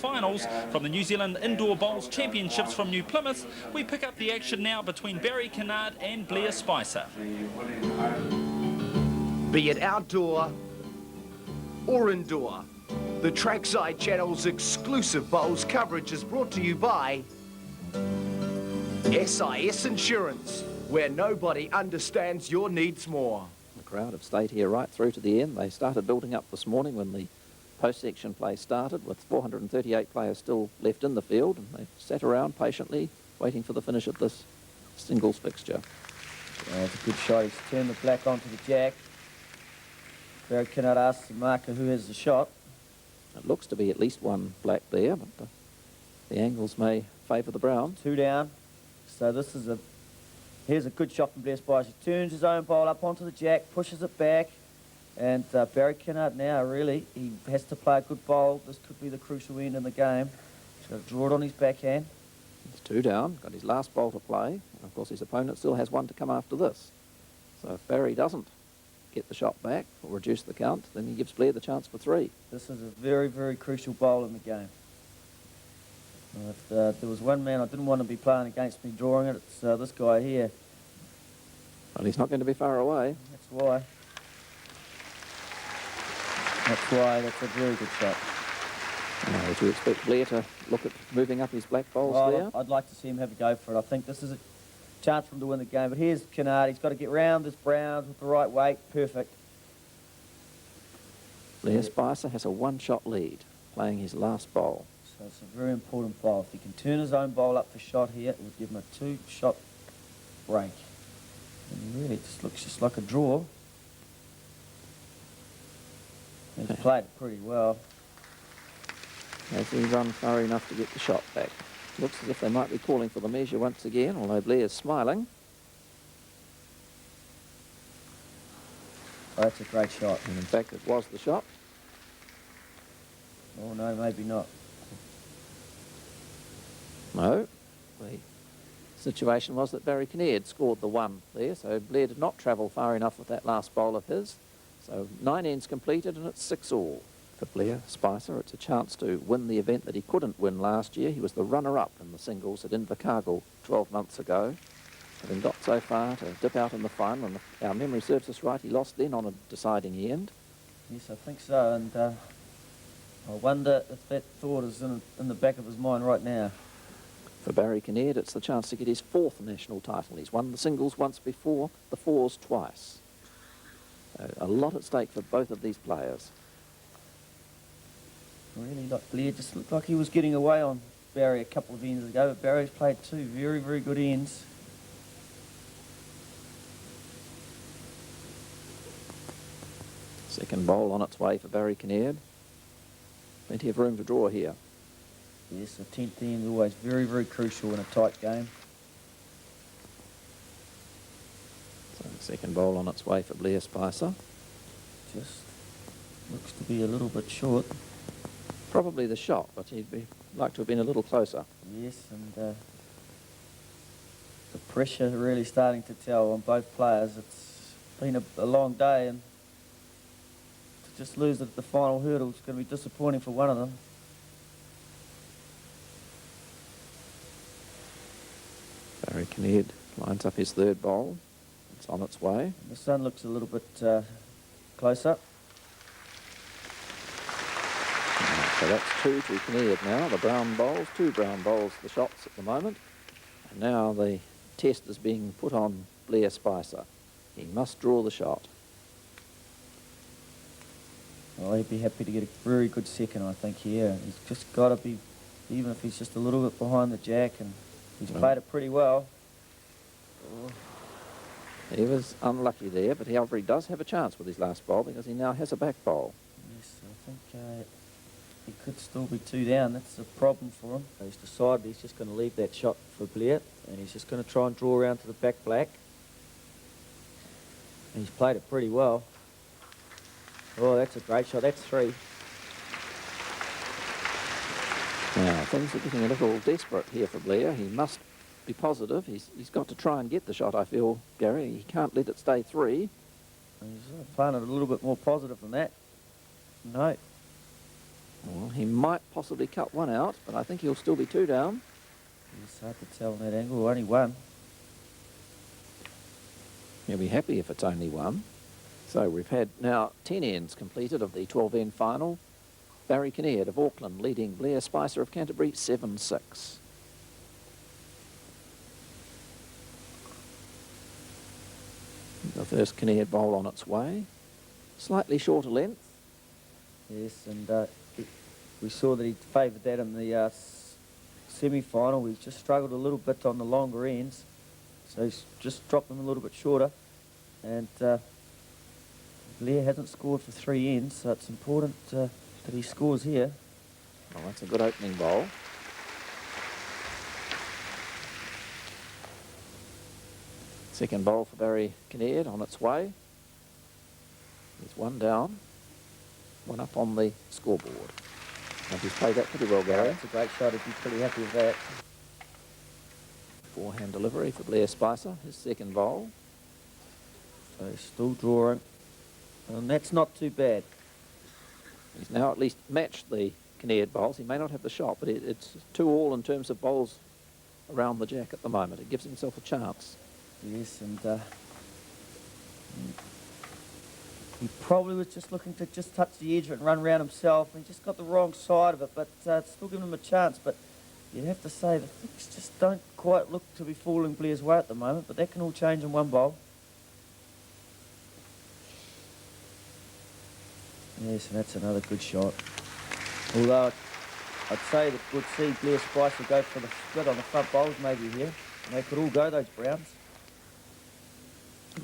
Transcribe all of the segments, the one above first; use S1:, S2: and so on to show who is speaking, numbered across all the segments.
S1: finals from the New Zealand Indoor Bowls Championships from New Plymouth. We pick up the action now between Barry Kennard and Blair Spicer.
S2: Be it outdoor or indoor, the Trackside Channel's exclusive bowls coverage is brought to you by SIS Insurance, where nobody understands your needs more.
S3: The crowd have stayed here right through to the end. They started building up this morning when the post-section play started, with 438 players still left in the field, and they sat around patiently waiting for the finish of this singles fixture.
S4: It's a good shot. He's turned the black onto the jack. Barry Kennard asks the marker who has the shot.
S3: It looks to be at least one black there, but the angles may favour the brown.
S4: 2 down. So this is here's a good shot from Blair Spicer. He turns his own bowl up onto the jack, pushes it back, and Barry Kennard now, really, he has to play a good bowl. This could be the crucial end in the game. He's got to draw it on his backhand.
S3: He's 2 down, got his last bowl to play. And of course, his opponent still has one to come after this. So if Barry doesn't get the shot back or reduce the count, then he gives Blair the chance for 3.
S4: This is a very, very crucial bowl in the game. If there was one man I didn't want to be playing against me drawing it, it's this guy here.
S3: Well, he's not going to be far away.
S4: That's why. That's a very good shot.
S3: Would you expect Blair to look at moving up his black bowls there?
S4: I'd like to see him have a go for it. I think this is a chance for him to win the game. But here's Kennard. He's got to get round this browns with the right weight. Perfect.
S3: Blair Spicer has a 1-shot lead, playing his last bowl.
S4: So it's a very important bowl. If he can turn his own bowl up for shot here, it would give him a 2-shot break. And really, it just looks just like a draw. He's played it pretty well.
S3: Has he run far enough to get the shot back? Looks as if they might be calling for the measure once again, although Blair's smiling.
S4: Oh, that's a great shot.
S3: And in fact, it was the shot.
S4: Oh, no, maybe not.
S3: No. The situation was that Barry Kinnaird scored the 1 there, so Blair did not travel far enough with that last bowl of his. So 9 ends completed, and it's 6 all. For Blair Spicer, it's a chance to win the event that he couldn't win last year. He was the runner-up in the singles at Invercargill 12 months ago, having got so far to dip out in the final, and if our memory serves us right, he lost then on a deciding end.
S4: Yes, I think so, and I wonder if that thought is in the back of his mind right now.
S3: For Barry Kinnaird, it's the chance to get his 4th national title. He's won the singles once before, the 4s twice. So a lot at stake for both of these players.
S4: Really, like Blair just looked like he was getting away on Barry a couple of ends ago, but Barry's played 2 very, very good ends.
S3: Second bowl on its way for Barry Kinnaird. Plenty of room to draw here.
S4: Yes, the 10th end is always very, very crucial in a tight game.
S3: So the second bowl on its way for Blair Spicer.
S4: Just looks to be a little bit short.
S3: Probably the shot, but he'd like to have been a little closer.
S4: Yes, and the pressure really starting to tell on both players. It's been a long day, and to just lose at the final hurdle is going to be disappointing for one of them.
S3: Barry Kinnaird lines up his 3rd bowl. It's on its way.
S4: And the sun looks a little bit closer.
S3: So that's 2 to Kinnaird now. The brown bowls, 2 brown bowls, the shots at the moment. And now the test is being put on Blair Spicer. He must draw the shot.
S4: Well, he'd be happy to get a very good second, I think, here. He's just got to be, even if he's just a little bit behind the jack, and he's played it pretty well.
S3: He was unlucky there, but he does have a chance with his last bowl because he now has a back bowl.
S4: Yes, I think he could still be 2 down. That's a problem for him. He's decided he's just going to leave that shot for Blair, and he's just going to try and draw around to the back black. And he's played it pretty well. Oh, that's a great shot. That's 3.
S3: Now, things are getting a little desperate here for Blair. He must be positive. He's got to try and get the shot, I feel, Gary. He can't let it stay 3.
S4: He's playing it a little bit more positive than that. No.
S3: Well, he might possibly cut one out, but I think he'll still be 2 down.
S4: It's hard to tell on that angle, only one.
S3: He'll be happy if it's only one. So we've had now 10 ends completed of the 12-end final. Barry Kinnaird of Auckland leading Blair Spicer of Canterbury 7-6. The first Kinnaird bowl on its way. Slightly shorter length.
S4: Yes, and we saw that he favoured that in the semi-final. He just struggled a little bit on the longer ends, so he's just dropped them a little bit shorter. And Blair hasn't scored for 3 ends, so it's important that he scores here.
S3: Well, that's a good opening bowl. Second bowl for Barry Kinnaird on its way. There's 1 down, 1 up on the scoreboard. And he's played that pretty well, Gary.
S4: That's a great shot. He'd be pretty happy with that.
S3: Forehand delivery for Blair Spicer, his second bowl.
S4: So he's still drawing, and that's not too bad.
S3: He's now at least matched the Kinnaird bowls. He may not have the shot, but it's 2-all in terms of bowls around the jack at the moment. It gives himself a chance.
S4: Yes, and he probably was just looking to just touch the edge of it and run around himself, and he just got the wrong side of it, but it's still giving him a chance. But you'd have to say the things just don't quite look to be falling Blair's way at the moment, but that can all change in one bowl. Yes, and that's another good shot. Although I'd say that we'd see Blair Spicer go for the split on the front bowls maybe here. And they could all go, those Browns.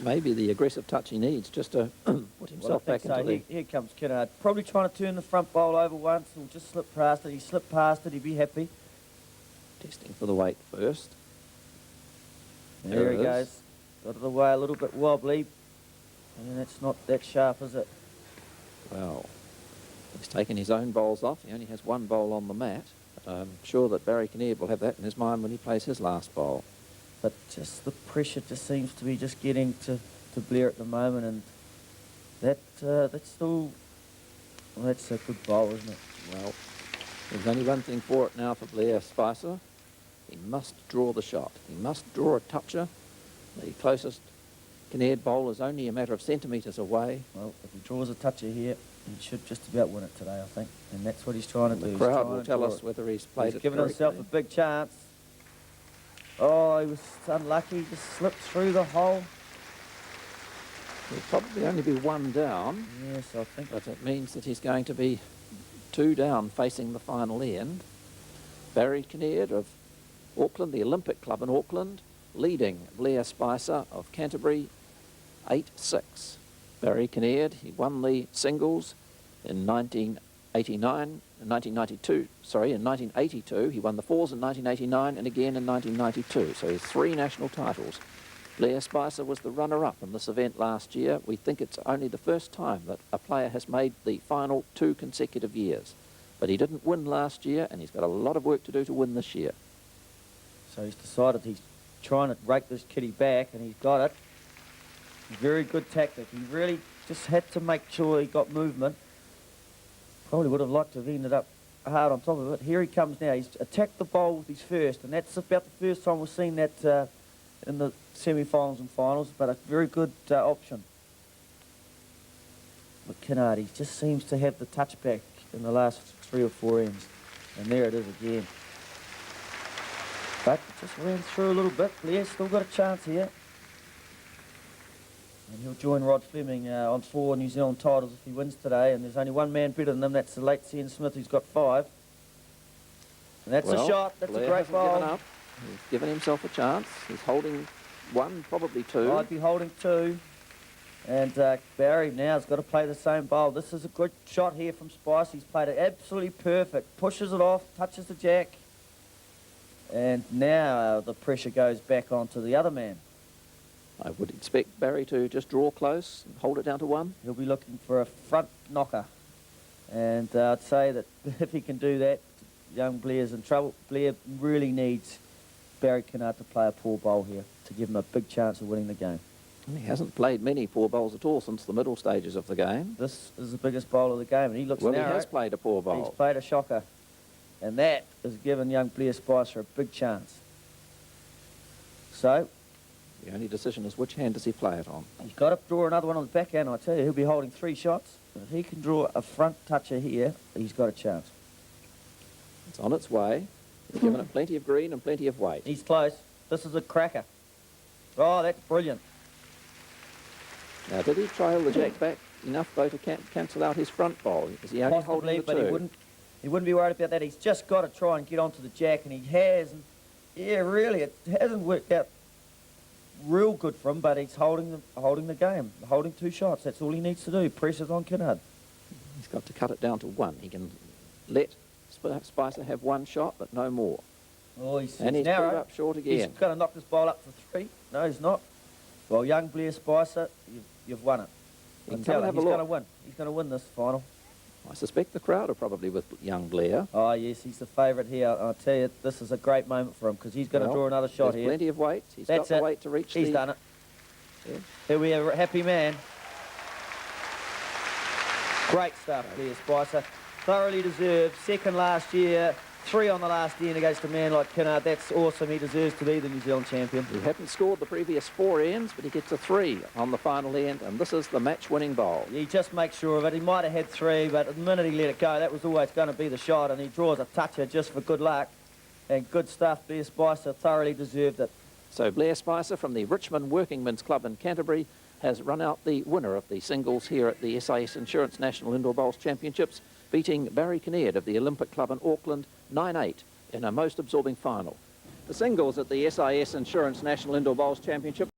S3: Maybe the aggressive touch he needs just to put himself back into the...
S4: Here comes Kinnaird. Probably trying to turn the front bowl over once. He'll just slip past it. He slipped past it. He'd be happy.
S3: Testing for the weight first.
S4: There he
S3: it is.
S4: goes. Got it away a little bit wobbly. And that's not that sharp, is it?
S3: Well, he's taken his own bowls off. He only has 1 bowl on the mat. But I'm sure that Barry Kinnaird will have that in his mind when he plays his last bowl.
S4: But just the pressure just seems to be just getting to Blair at the moment, and that's still, well, that's a good bowl, isn't it?
S3: Well, there's only one thing for it now for Blair Spicer. He must draw the shot. He must draw a toucher. The closest Kinnaird bowl is only a matter of centimetres away.
S4: Well, if he draws a toucher here, he should just about win it today, I think, and that's what he's trying to do.
S3: The
S4: He's
S3: crowd
S4: trying
S3: will
S4: to
S3: tell
S4: draw
S3: us
S4: it.
S3: whether he's played
S4: He's
S3: it
S4: given himself a
S3: correctly.
S4: big chance. Oh, he was unlucky. He just slipped through the hole.
S3: He'll probably only be 1 down,
S4: Yes, I think.
S3: but it means that he's going to be 2 down facing the final end. Barry Kinnaird of Auckland, the Olympic Club in Auckland, leading Blair Spicer of Canterbury 8-6. Barry Kinnaird, he won the singles in 1982. He won the fours in 1989 and again in 1992. So he has 3 national titles. Blair Spicer was the runner-up in this event last year. We think it's only the first time that a player has made the final 2 consecutive years. But he didn't win last year, and he's got a lot of work to do to win this year.
S4: So he's decided he's trying to rake this kitty back, and he's got it. Very good tactic. He really just had to make sure he got movement. Probably would have liked to have ended up hard on top of it. Here he comes now. He's attacked the bowl with his first, and that's about the first time we've seen that in the semi-finals and finals, but a very good option. But Kinnaird, he just seems to have the touchback in the last 3 or 4 ends. And there it is again. But it just ran through a little bit. Blair's still got a chance here. And he'll join Rod Fleming on 4 New Zealand titles if he wins today. And there's only one man better than him. That's the late Sean Smith, who's got 5. And that's a shot. That's
S3: Blair
S4: a great
S3: hasn't
S4: bowl.
S3: given up. He's given himself a chance. He's holding 1, probably 2.
S4: I'd be holding 2. And Barry now has got to play the same bowl. This is a good shot here from Spice. He's played it absolutely perfect. Pushes it off, touches the jack. And now the pressure goes back onto the other man.
S3: I would expect Barry to just draw close and hold it down to 1.
S4: He'll be looking for a front knocker. And I'd say that if he can do that, young Blair's in trouble. Blair really needs Barry Kinnaird to play a poor bowl here to give him a big chance of winning the game.
S3: He hasn't played many poor bowls at all since the middle stages of the game.
S4: This is the biggest bowl of the game, and he looks
S3: Well,
S4: narrow.
S3: he has played a poor bowl.
S4: He's played a shocker, and that has given young Blair Spicer a big chance. So,
S3: The only decision is which hand does he play it on.
S4: he's got to draw another one on the backhand, I tell you. He'll be holding 3 shots. If he can draw a front toucher here, he's got a chance.
S3: It's on its way. He's given it plenty of green and plenty of weight.
S4: He's close. This is a cracker. Oh, that's brilliant.
S3: Now, did he trail the jack back enough, though, to cancel out his front bowl? Is he only
S4: Possibly,
S3: holding the
S4: but
S3: two?
S4: he wouldn't be worried about that. He's just got to try and get onto the jack, and he has. And yeah, really, it hasn't worked out real good for him, but he's holding the game, holding 2 shots. That's all he needs to do. Pressure's on Kinnard.
S3: He's got to cut it down to 1. He can let Spicer have 1 shot, but no more.
S4: Oh, he's
S3: And he's
S4: narrow.
S3: pulled up short
S4: He's
S3: again.
S4: going to knock this ball up for 3. No, he's not. Well, young Blair Spicer, you've won it.
S3: You
S4: I
S3: can
S4: tell
S3: come
S4: you,
S3: and have
S4: he's
S3: a
S4: going
S3: look.
S4: to win. He's going to win this final.
S3: I suspect the crowd are probably with young Blair.
S4: Oh, yes, he's the favourite here. I'll tell you, this is a great moment for him because he's going to
S3: Well,
S4: draw another shot
S3: there's
S4: here.
S3: plenty of weight. He's
S4: That's
S3: got the
S4: it.
S3: weight to reach
S4: He's
S3: the...
S4: done it.
S3: Yeah.
S4: Here we have a happy man. Great stuff, Blair Spicer. Thoroughly deserved. 2nd last year. 3 on the last end against a man like Kinnard. That's awesome. He deserves to be the New Zealand champion.
S3: He hadn't scored the previous 4 ends, but he gets a 3 on the final end, and this is the match-winning bowl.
S4: He just makes sure of it. He might have had 3, but the minute he let it go, that was always going to be the shot, and he draws a toucher just for good luck. And good stuff. Blair Spicer thoroughly deserved it.
S3: So Blair Spicer from the Richmond Workingmen's Club in Canterbury has run out the winner of the singles here at the SAS Insurance National Indoor Bowls Championships, beating Barry Kinnaird of the Olympic Club in Auckland 9-8 in a most absorbing final. The singles at the SAS Insurance National Indoor Bowls Championship